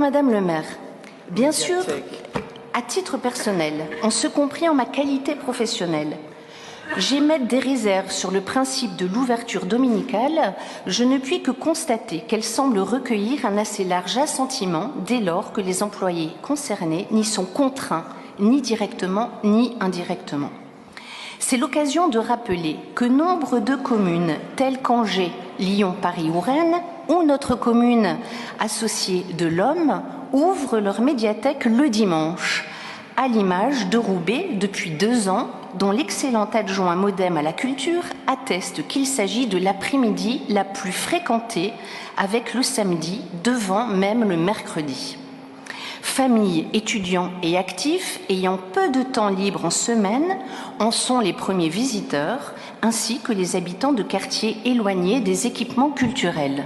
Madame le maire, bien sûr, à titre personnel, en ce compris en ma qualité professionnelle, j'émets des réserves sur le principe de l'ouverture dominicale, je ne puis que constater qu'elle semble recueillir un assez large assentiment dès lors que les employés concernés n'y sont contraints, ni directement ni indirectement. C'est l'occasion de rappeler que nombre de communes telles qu'Angers, Lyon, Paris ou Rennes, ou notre commune associée de l'Homme, ouvrent leur médiathèque le dimanche, à l'image de Roubaix depuis 2 ans, dont l'excellent adjoint Modem à la culture atteste qu'il s'agit de l'après-midi la plus fréquentée, avec le samedi devant même le mercredi. Familles, étudiants et actifs ayant peu de temps libre en semaine en sont les premiers visiteurs, ainsi que les habitants de quartiers éloignés des équipements culturels.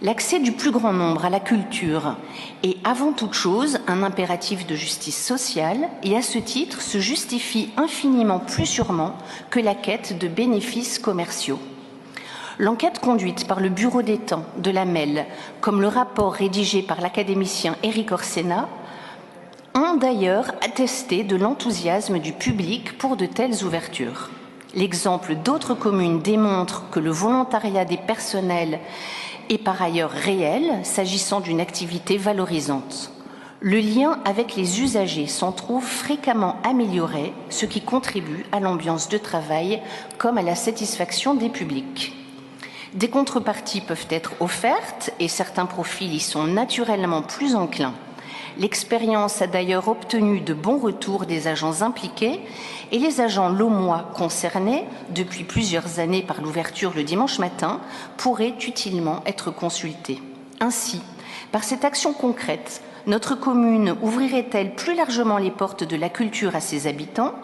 L'accès du plus grand nombre à la culture est avant toute chose un impératif de justice sociale et à ce titre se justifie infiniment plus sûrement que la quête de bénéfices commerciaux. L'enquête conduite par le Bureau des temps de la MEL, comme le rapport rédigé par l'académicien Éric Orsena, ont d'ailleurs attesté de l'enthousiasme du public pour de telles ouvertures. L'exemple d'autres communes démontre que le volontariat des personnels est par ailleurs réel, s'agissant d'une activité valorisante. Le lien avec les usagers s'en trouve fréquemment amélioré, ce qui contribue à l'ambiance de travail comme à la satisfaction des publics. Des contreparties peuvent être offertes et certains profils y sont naturellement plus enclins. L'expérience a d'ailleurs obtenu de bons retours des agents impliqués et les agents laumois concernés, depuis plusieurs années par l'ouverture le dimanche matin, pourraient utilement être consultés. Ainsi, par cette action concrète, notre commune ouvrirait-elle plus largement les portes de la culture à ses habitants,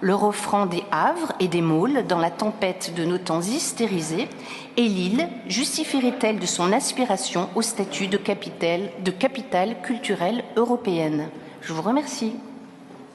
leur offrant des havres et des môles dans la tempête de nos temps hystérisés, et l'île justifierait-elle de son aspiration au statut de capitale culturelle européenne? Je vous remercie.